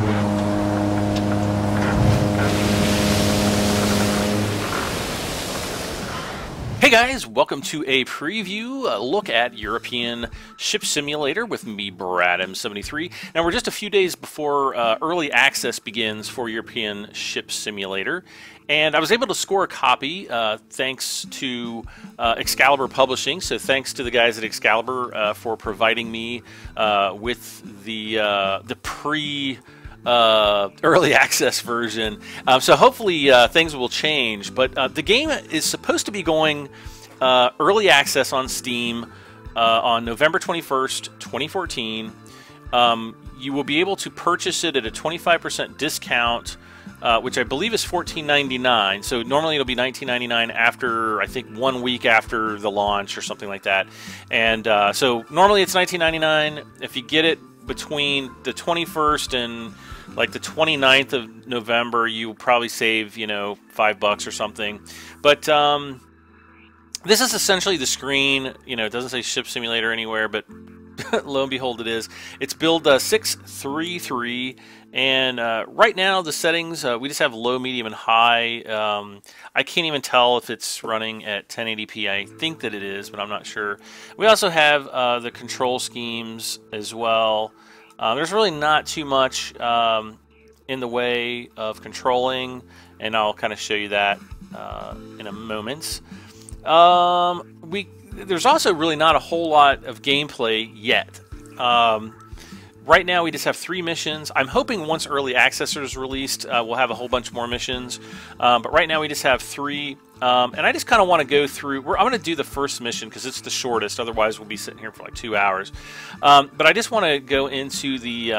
Hey guys, welcome to a preview look at European Ship Simulator with me, Brad M73. Now we're just a few days before early access begins for European Ship Simulator, and I was able to score a copy thanks to Excalibur Publishing. So thanks to the guys at Excalibur for providing me with the early access version. So hopefully things will change, but the game is supposed to be going early access on Steam on November 21st, 2014. You will be able to purchase it at a 25% discount, which I believe is $14.99. So normally it'll be $19.99 after, I think, 1 week after the launch or something like that. And so normally it's $19.99. If you get it between the 21st and like the 29th of November, you probably save, you know, $5 or something. But this is essentially the screen. You know, it doesn't say Ship Simulator anywhere, but lo and behold, it is. It's build 633, and right now the settings, we just have low, medium, and high. I can't even tell if it's running at 1080p. I think that it is, but I'm not sure. We also have the control schemes as well. There's really not too much in the way of controlling, and I'll kind of show you that in a moment. There's also really not a whole lot of gameplay yet. Right now we just have 3 missions. I'm hoping once early access is released, we'll have a whole bunch more missions. But right now we just have 3. And I just kind of want to go through. I'm going to do the first mission because it's the shortest. Otherwise, we'll be sitting here for like 2 hours. But I just want to go into the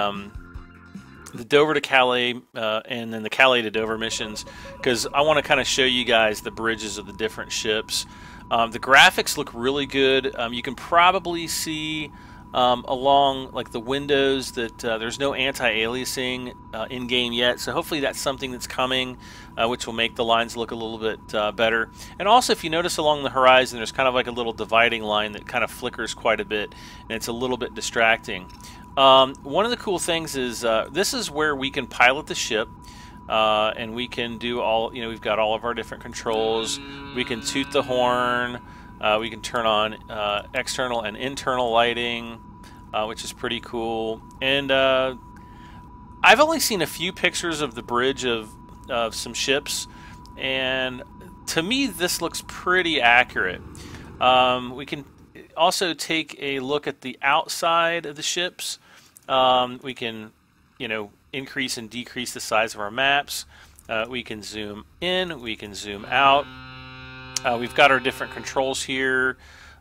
Dover to Calais and then the Calais to Dover missions, because I want to kind of show you guys the bridges of the different ships. The graphics look really good. You can probably see along like the windows that there's no anti-aliasing in game yet, so hopefully that's something that's coming, which will make the lines look a little bit better. And also, if you notice along the horizon, there's kind of like a little dividing line that kind of flickers quite a bit, and it's a little bit distracting. One of the cool things is this is where we can pilot the ship, and we can do all, you know, we've got all of our different controls. We can toot the horn. We can turn on external and internal lighting, which is pretty cool. And I've only seen a few pictures of the bridge of some ships, and to me this looks pretty accurate. We can also take a look at the outside of the ships. We can, you know, increase and decrease the size of our maps. We can zoom in, we can zoom out. We've got our different controls here.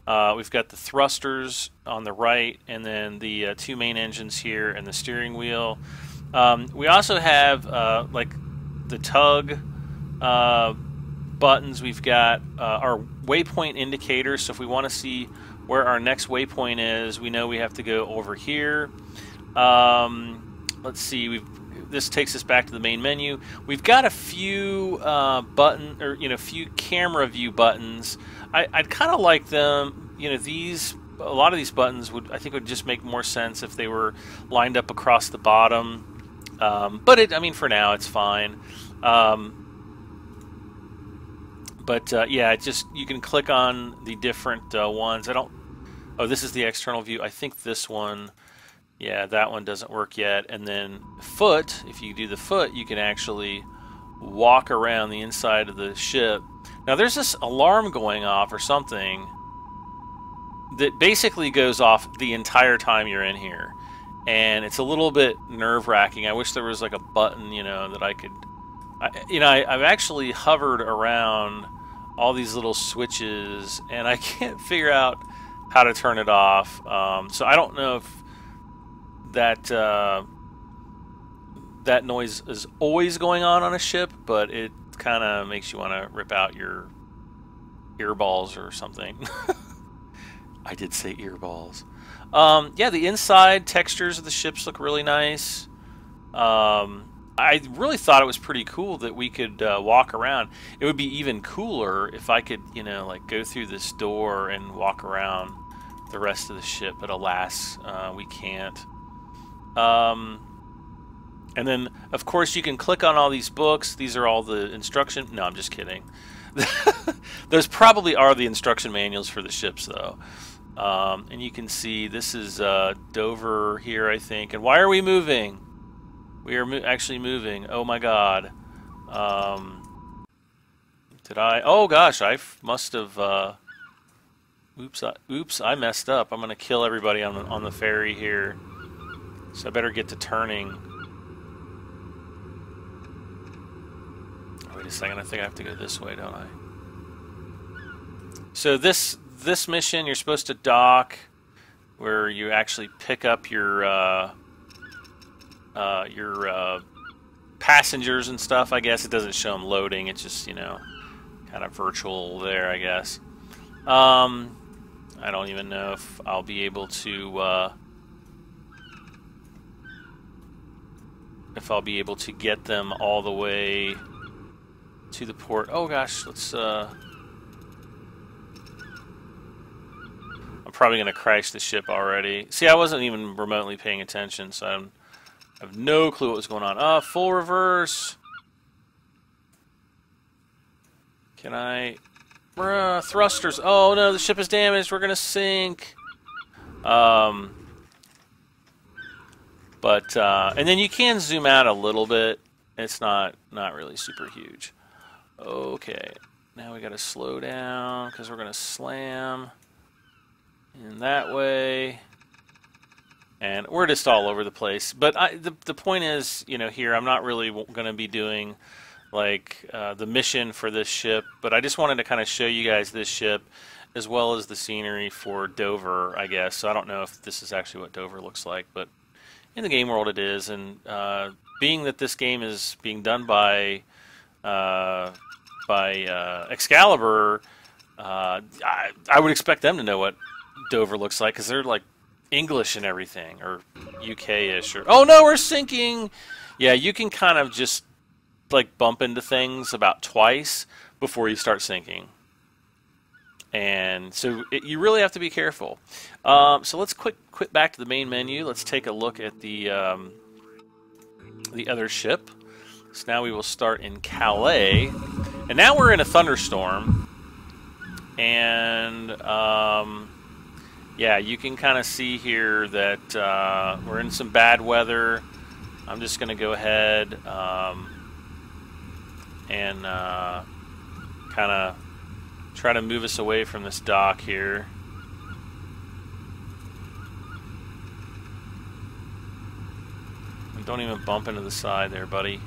We've got the thrusters on the right, and then the 2 main engines here, and the steering wheel. We also have like the tug buttons. We've got our waypoint indicators, so if we want to see where our next waypoint is, we know we have to go over here. Let's see, this takes us back to the main menu. We've got a few few camera view buttons. I'd kind of like them, you know, a lot of these buttons I think would just make more sense if they were lined up across the bottom. But I mean, for now it's fine. Yeah, you can click on the different ones. Oh, this is the external view. I think this one, yeah, that one doesn't work yet. And then foot, if you do the foot, you can actually walk around the inside of the ship. Now there's this alarm going off or something that basically goes off the entire time you're in here. And it's a little bit nerve-wracking. I wish there was like a button, you know, that I could... I've actually hovered around all these little switches, and I can't figure out how to turn it off. So I don't know if that noise is always going on a ship, but it kind of makes you want to rip out your earballs or something. I did say earballs. Yeah, the inside textures of the ships look really nice. I really thought it was pretty cool that we could walk around. It would be even cooler if I could, you know, like go through this door and walk around the rest of the ship, but alas, we can't. And then, of course, you can click on all these books. These are all the instruction. No, I'm just kidding. Those probably are the instruction manuals for the ships, though. And you can see this is Dover here, I think. And why are we moving? We are actually moving. Oh my God. Did I? Oh gosh, I must have. Oops! I messed up. I'm gonna kill everybody on the ferry here. So I better get to turning. Wait a second. I think I have to go this way, don't I? So this mission, you're supposed to dock, where you actually pick up your passengers and stuff. I guess it doesn't show them loading. It's just, you know, kind of virtual there, I guess. I don't even know if I'll be able to get them all the way to the port. Oh gosh, let's I'm probably going to crash the ship already. See, I wasn't even remotely paying attention, so I have no clue what was going on. Full reverse. Can I... thrusters. Oh no, the ship is damaged. We're going to sink. And then you can zoom out a little bit. It's not really super huge. Okay. Now we got to slow down because we're going to slam in that way. And we're just all over the place. But the point is, you know, here I'm not really going to be doing like the mission for this ship, but I just wanted to kind of show you guys this ship as well as the scenery for Dover, I guess. So I don't know if this is actually what Dover looks like, but in the game world it is. And being that this game is being done by Excalibur, I would expect them to know what Dover looks like, because they're like English and everything, or UK-ish. Or oh no, we're sinking. Yeah, you can kind of just like bump into things about twice before you start sinking, and so you really have to be careful. So let's quit back to the main menu. Let's take a look at the other ship. So now we will start in Calais, and now we're in a thunderstorm, and yeah, you can kind of see here that we're in some bad weather. I'm just going to go ahead and kind of try to move us away from this dock here. And don't even bump into the side there, buddy.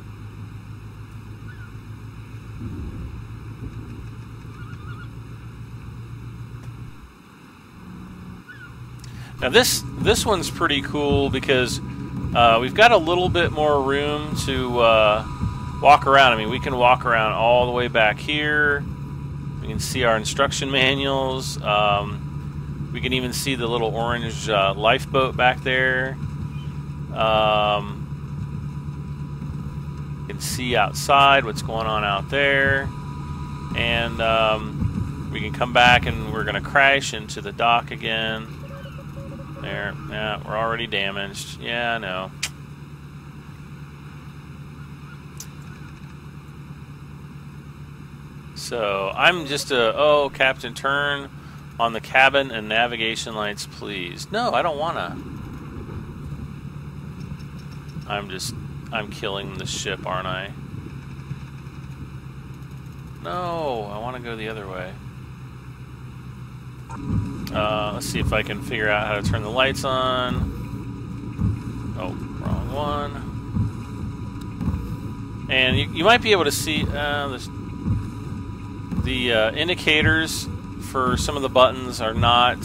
Now this one's pretty cool because we've got a little bit more room to walk around. I mean, we can walk around all the way back here. We can see our instruction manuals. We can even see the little orange lifeboat back there. You can see outside what's going on out there. And we can come back and we're going to crash into the dock again. There, yeah, we're already damaged. Yeah, I know. So, I'm just oh, Captain, turn on the cabin and navigation lights, please. No, I don't wanna. I'm killing the ship, aren't I? No, I wanna go the other way. Let's see if I can figure out how to turn the lights on. Oh, wrong one. And you might be able to see the indicators for some of the buttons are not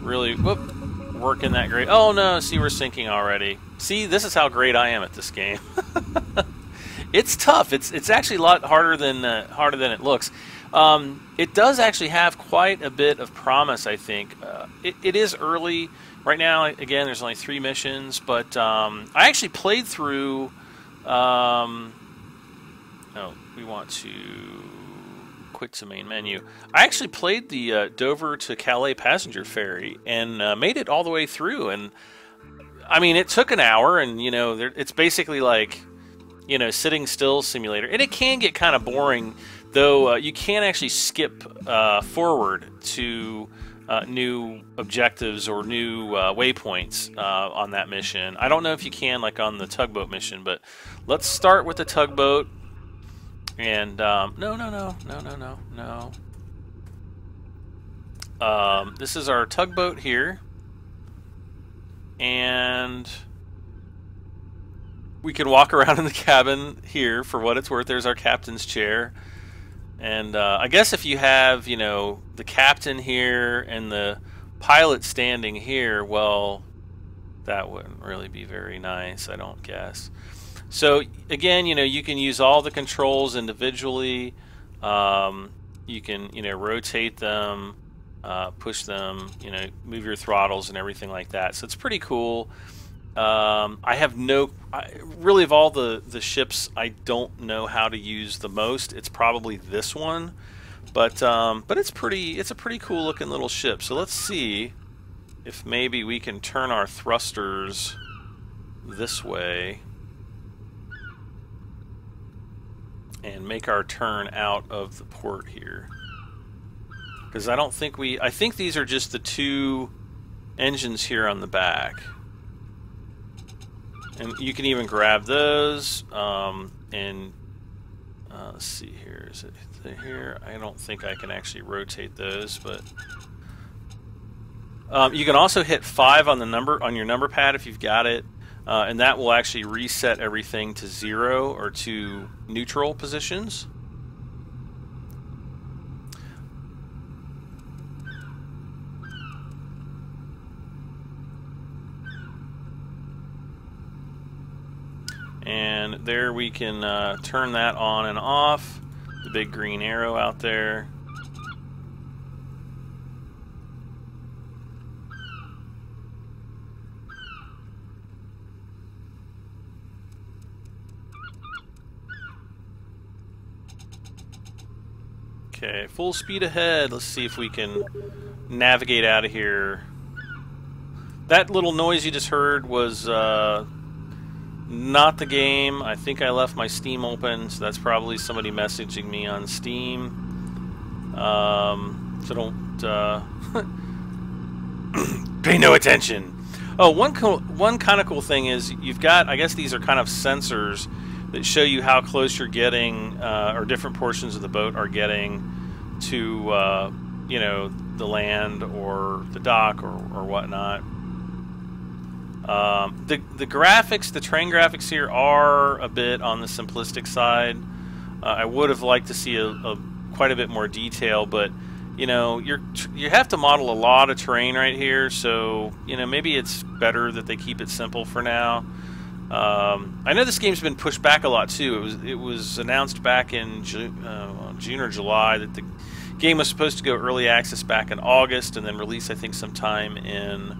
really working that great. Oh no, see, we're sinking already. See, this is how great I am at this game. It's tough. It's actually a lot harder than it looks. It does actually have quite a bit of promise, I think. It is early. Right now, again, there's only 3 missions, but I actually played through... oh, we want to quit to main menu. I actually played the Dover to Calais passenger ferry and made it all the way through, and I mean, it took an hour, and it's basically like sitting still simulator, and it can get kind of boring, though. You can actually skip forward to new objectives or new waypoints on that mission. I don't know if you can, like on the tugboat mission, but let's start with the tugboat. And no. This is our tugboat here, and we can walk around in the cabin here for what it's worth. There's our captain's chair. And I guess if you have, the captain here and the pilot standing here, well, that wouldn't really be very nice, I don't guess. So again, you can use all the controls individually. You can, rotate them, push them, move your throttles and everything like that. So it's pretty cool. I have really of all the ships, I don't know how to use the most. It's probably this one, but it's a pretty cool looking little ship. So let's see if maybe we can turn our thrusters this way and make our turn out of the port here. Because I think these are just the two engines here on the back. And you can even grab those, and let's see here, is it here? I don't think I can actually rotate those, but you can also hit 5 on your number pad if you've got it, and that will actually reset everything to 0 or to neutral positions. And there we can turn that on and off, the big green arrow out there. Okay, full speed ahead. Let's see if we can navigate out of here. That little noise you just heard was not the game. I think I left my Steam open, so that's probably somebody messaging me on Steam. So don't pay no attention. Oh, one kind of cool thing is you've got, I guess these are kind of sensors that show you how close you're getting, or different portions of the boat are getting to, the land or the dock or whatnot. The graphics, the train graphics here are a bit on the simplistic side. I would have liked to see quite a bit more detail, but you have to model a lot of terrain right here, so maybe it's better that they keep it simple for now. I know this game's been pushed back a lot too. It was announced back in June or July that the game was supposed to go early access back in August and then release, I think, sometime in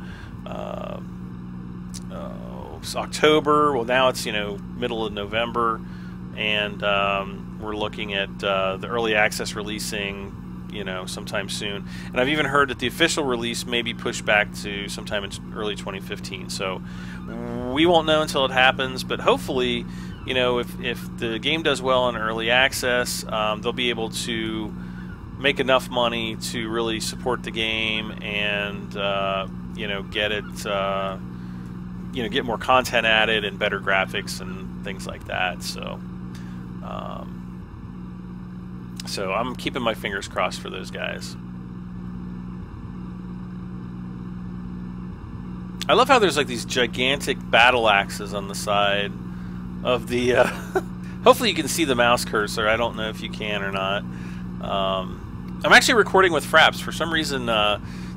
October. Well, now it's middle of November, and we're looking at the early access releasing sometime soon. And I've even heard that the official release may be pushed back to sometime in early 2015. So we won't know until it happens, but hopefully, if the game does well in early access, they'll be able to make enough money to really support the game and get it get more content added and better graphics and things like that. So so I'm keeping my fingers crossed for those guys. I love how there's like these gigantic battle axes on the side of the hopefully you can see the mouse cursor. I don't know if you can or not. I'm actually recording with Fraps. For some reason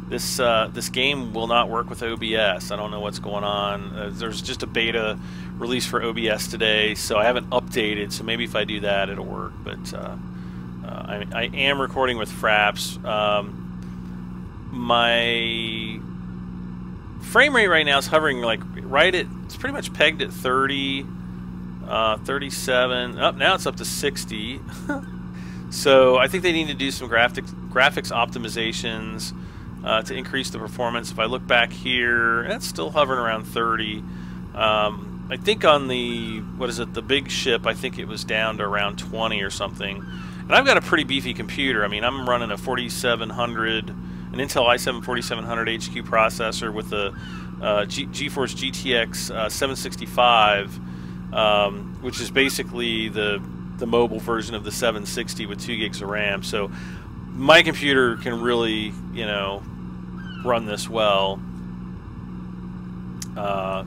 this game will not work with OBS. I don't know what's going on. There's just a beta release for OBS today, so I haven't updated, so maybe if I do that it'll work. But I am recording with Fraps. My frame rate right now is hovering like right at, it's pretty much pegged at 30, 37. Oh, now it's up to 60. So I think they need to do some graphics optimizations. to increase the performance. If I look back here, it's still hovering around 30. I think on the, the big ship, I think it was down to around 20 or something. And I've got a pretty beefy computer. I mean, I'm running a 4700, an Intel i7 4700 HQ processor with a GeForce GTX 765, which is basically the mobile version of the 760 with 2 gigs of RAM. So my computer can really, you know, run this well.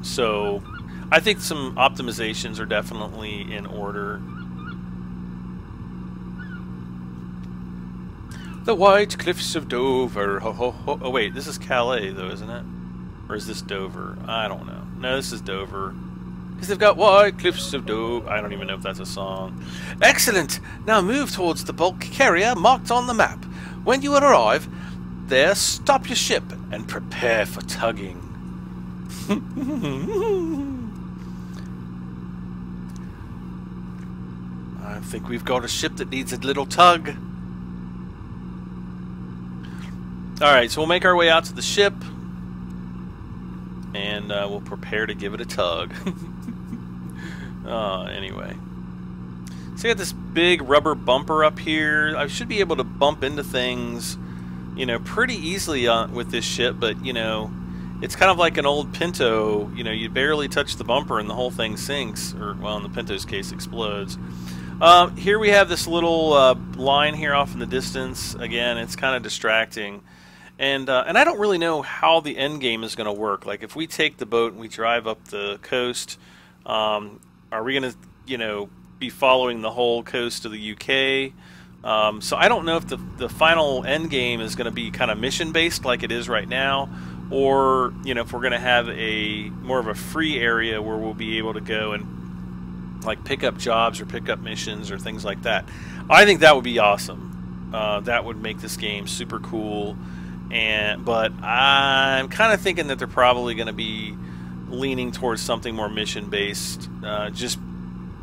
So I think some optimizations are definitely in order. The White Cliffs of Dover. Ho, ho, ho. Oh wait, this is Calais though, isn't it? Or is this Dover? I don't know. No, this is Dover. Because they've got White Cliffs of Dover. I don't even know if that's a song. Excellent! Now move towards the bulk carrier marked on the map. When you arrive there, stop your ship and prepare for tugging. I think we've got a ship that needs a little tug. Alright, so we'll make our way out to the ship, and we'll prepare to give it a tug. Anyway. So I got this big rubber bumper up here. I should be able to bump into things, you know, pretty easily with this ship, but, you know, it's kind of like an old Pinto. You know, you barely touch the bumper and the whole thing sinks, or, well, in the Pinto's case, explodes. Here we have this little line here off in the distance. Again, it's kind of distracting. And I don't really know how the end game is going to work. Like, if we take the boat and we drive up the coast, are we going to, you know, be following the whole coast of the UK? So I don't know if the final end game is going to be kind of mission based like it is right now, or, you know, if we're going to have a more of a free area where we'll be able to go and like pick up jobs or pick up missions or things like that. I think that would be awesome. That would make this game super cool. But I'm kind of thinking that they're probably going to be leaning towards something more mission based, just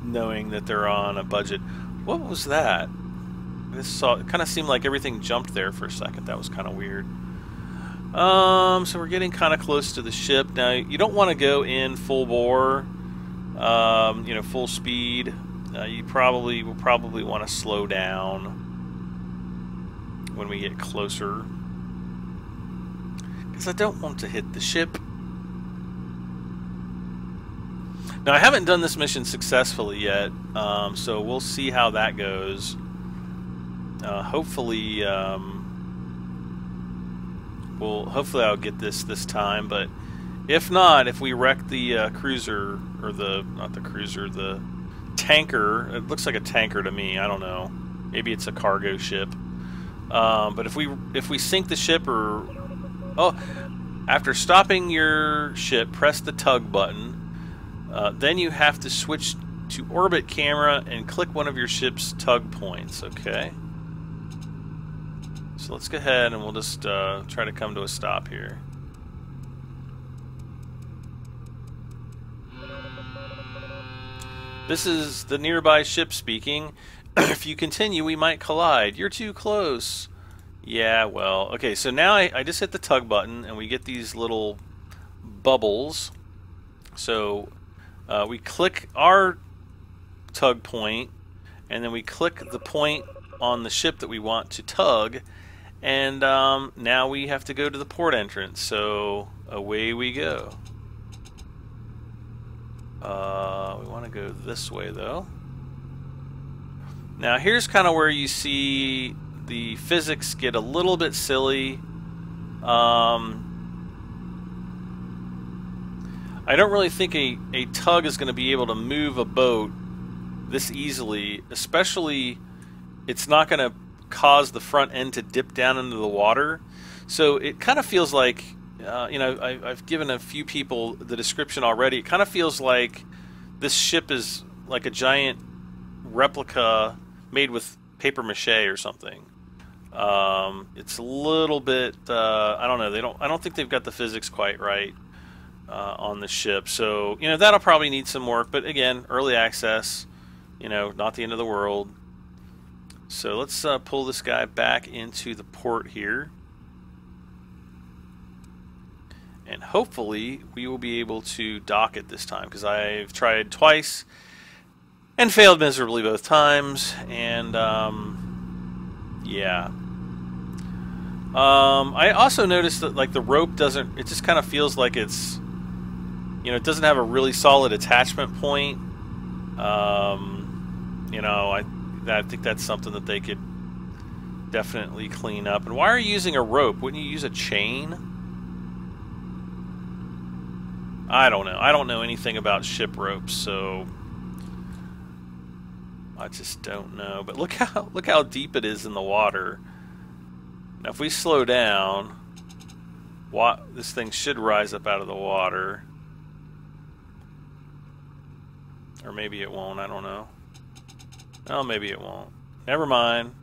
knowing that they're on a budget. What was that? It kind of seemed like everything jumped there for a second. That was kind of weird. So we're getting kind of close to the ship. Now, you don't want to go in full bore, you know, full speed. You will probably want to slow down when we get closer, because I don't want to hit the ship. Now, I haven't done this mission successfully yet, so we'll see how that goes. Hopefully I'll get this time, but if not, if we wreck the cruiser, or the tanker. It looks like a tanker to me. I don't know. Maybe it's a cargo ship. But if we sink the ship, or after stopping your ship, press the tug button. Then you have to switch to orbit camera and click one of your ship's tug points. Okay. So let's go ahead and we'll just try to come to a stop here. This is the nearby ship speaking. If you continue, we might collide. You're too close. Yeah, well, okay, so now I just hit the tug button and we get these little bubbles. So we click our tug point, and then we click the point on the ship that we want to tug, and now we have to go to the port entrance. So away we go. We want to go this way though. Now here's kind of where you see the physics get a little bit silly. I don't really think a tug is going to be able to move a boat this easily, especially it's not going to cause the front end to dip down into the water. So it kind of feels like, you know, I've given a few people the description already. It kind of feels like this ship is like a giant replica made with paper mache or something. It's a little bit, I don't know. I don't think they've got the physics quite right on the ship. So, you know, that'll probably need some work. But again, early access, you know, not the end of the world. So let's pull this guy back into the port here. And hopefully we will be able to dock it this time, because I've tried twice and failed miserably both times. And yeah. I also noticed that like the rope doesn't, it just kind of feels like it's, you know, it doesn't have a really solid attachment point. You know, I think that's something that they could definitely clean up. And why are you using a rope? Wouldn't you use a chain? I don't know. I don't know anything about ship ropes, so I just don't know. But look how deep it is in the water. Now, if we slow down, this thing should rise up out of the water. Or maybe it won't. I don't know. Oh, maybe it won't. Never mind.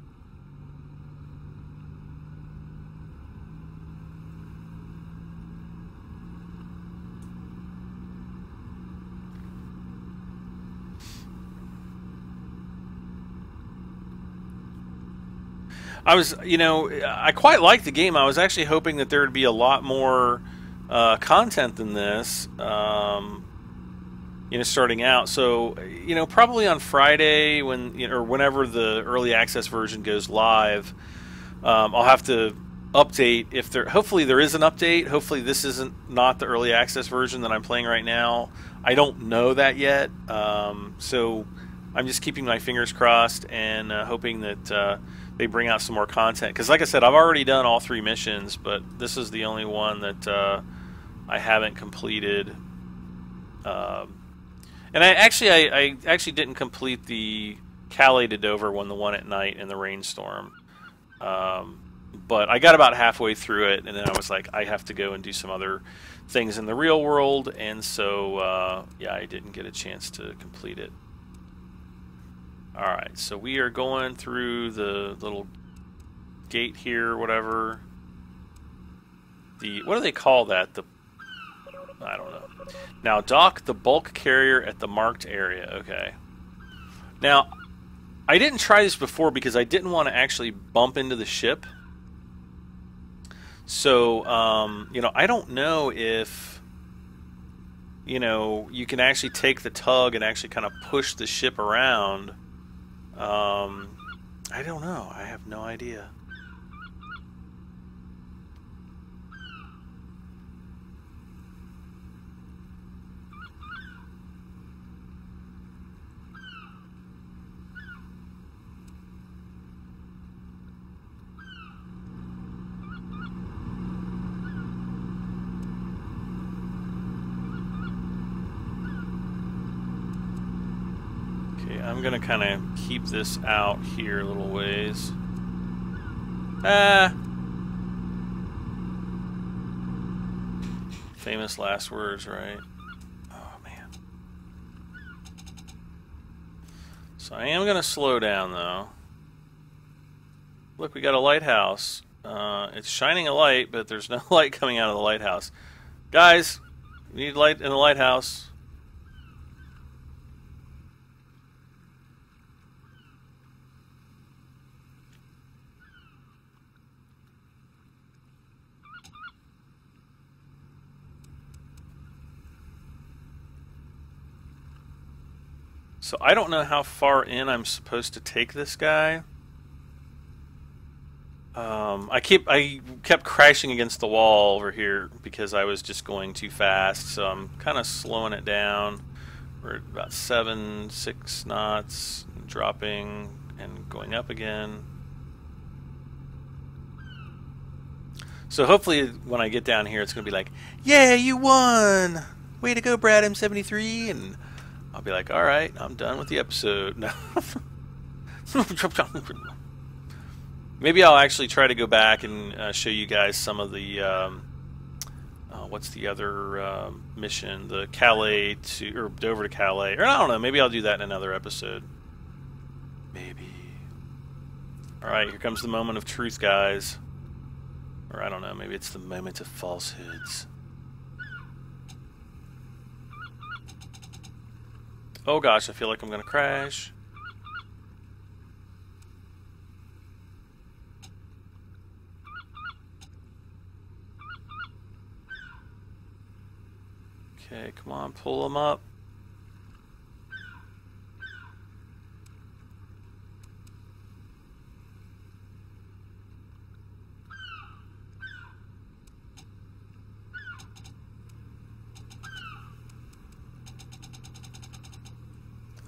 You know, I quite liked the game. I was actually hoping that there would be a lot more content than this, you know, starting out. So, you know, probably on Friday when, you know, or whenever the early access version goes live, I'll have to update if there. Hopefully, there is an update. Hopefully, this isn't not the early access version that I'm playing right now. I don't know that yet, so I'm just keeping my fingers crossed and hoping that they bring out some more content. Because like I said, I've already done all 3 missions, but this is the only one that I haven't completed. And I actually didn't complete the Calais to Dover one, the one at night in the rainstorm. But I got about halfway through it, and then I was like, I have to go and do some other things in the real world, and so yeah, I didn't get a chance to complete it. Alright, so we are going through the little gate here, whatever. What do they call that? I don't know. Now, dock the bulk carrier at the marked area. Okay. Now, I didn't try this before because I didn't want to actually bump into the ship. So, you know, I don't know if, you know, you can actually take the tug and actually kind of push the ship around. I don't know. I have no idea. I'm gonna kind of keep this out here a little ways. Famous last words, right? Oh man. So I am gonna slow down though. Look, we got a lighthouse. It's shining a light, but there's no light coming out of the lighthouse. Guys, we need light in the lighthouse. So I don't know how far in I'm supposed to take this guy. I kept crashing against the wall over here because I was just going too fast. So I'm kind of slowing it down. We're at about 6 knots, dropping and going up again. So hopefully when I get down here, it's going to be like, yeah, you won! Way to go, Brad M73! And I'll be like, all right, I'm done with the episode. No. Maybe I'll actually try to go back and show you guys some of the, what's the other mission? The Calais or Dover to Calais. Or I don't know, maybe I'll do that in another episode. Maybe. All right, here comes the moment of truth, guys. Or I don't know, maybe it's the moment of falsehoods. Oh gosh, I feel like I'm gonna crash. on, pull them up.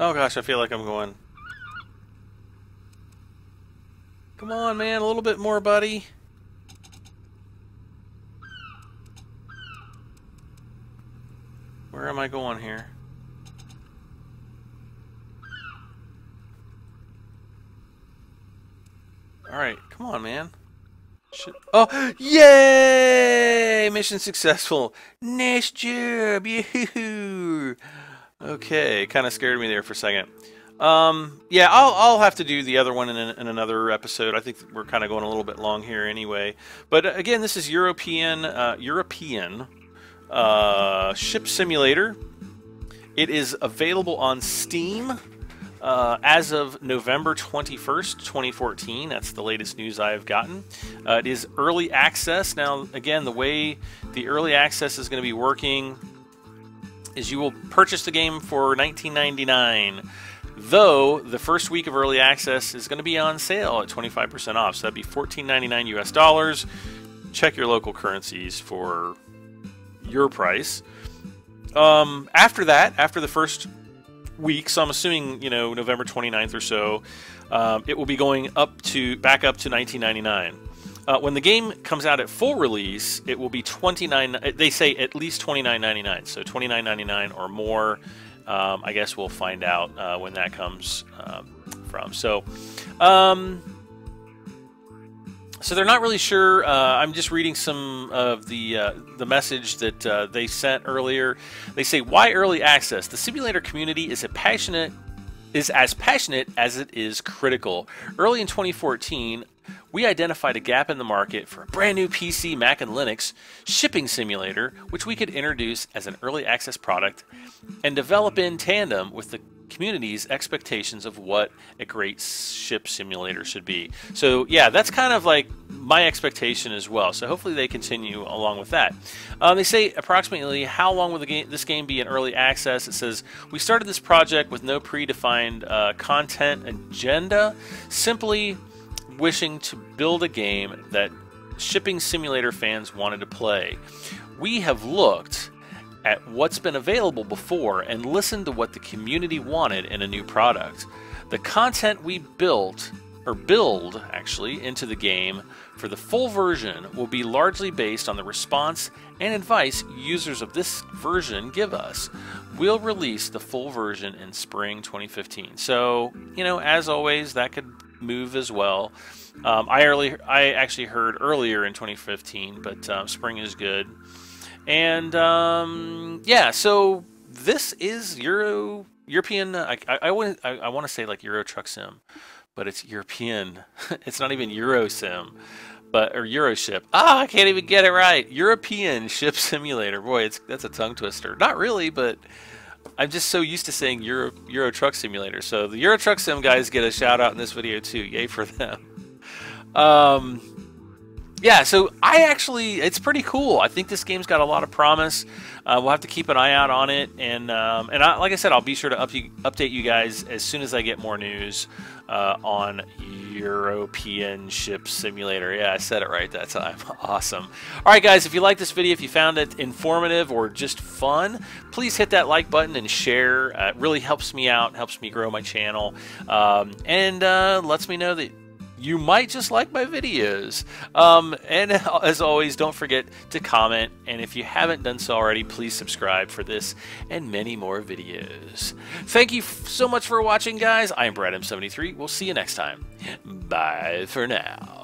Oh gosh, I feel like I'm going. Come on, man, a little bit more, buddy. Where am I going here? Alright, come on, man. Oh, yay! Mission successful. Nice job. Yoo-hoo-hoo. Okay, kind of scared me there for a second. Yeah, I'll have to do the other one in another episode. I think we're kind of going a little bit long here anyway. But again, this is European Ship Simulator. It is available on Steam as of November 21st, 2014. That's the latest news I have gotten. It is early access. Now, again, the way the early access is going to be working is you will purchase the game for $19.99, though the first week of early access is going to be on sale at 25% off, so that'd be $14.99 US dollars. Check your local currencies for your price. After that, after the first week, so I'm assuming, you know, November 29th or so, it will be going back up to $19.99. When the game comes out at full release, it will be they say at least $29.99, so $29.99 or more. I guess we'll find out when that comes from. So they're not really sure. I'm just reading some of the message that they sent earlier. They say, why early access? The simulator community is as passionate as it is critical. Early in 2014, we identified a gap in the market for a brand new PC, Mac, and Linux shipping simulator, which we could introduce as an early access product and develop in tandem with the community's expectations of what a great ship simulator should be. So yeah, that's kind of like my expectation as well. So hopefully they continue along with that. They say approximately how long will this game be in early access? It says, we started this project with no predefined content agenda, simply wishing to build a game that shipping simulator fans wanted to play. We have looked at what's been available before and listened to what the community wanted in a new product. The content we build actually into the game for the full version will be largely based on the response and advice users of this version give us. We'll release the full version in spring 2015. So, you know, as always, that could move as well. I actually heard earlier in 2015, but spring is good. And yeah, so this is European. I want to say like Euro Truck Sim, but it's European. It's not even Euro Sim, or Euro Ship. I can't even get it right. European Ship Simulator. Boy, that's a tongue twister. Not really, but I'm just so used to saying Euro Truck Simulator. So the Euro Truck Sim guys get a shout out in this video too. Yay for them. Yeah, so it's pretty cool. I think this game's got a lot of promise. We'll have to keep an eye out on it, and like I said, I'll be sure to update you guys as soon as I get more news on European Ship Simulator. Yeah, I said it right that time. Awesome. All right, guys, if you like this video, if you found it informative or just fun, please hit that like button and share. It really helps me out, helps me grow my channel, and lets me know that you might just like my videos. And as always, don't forget to comment. And if you haven't done so already, please subscribe for this and many more videos. Thank you so much for watching, guys. I am Brad M73. We'll see you next time. Bye for now.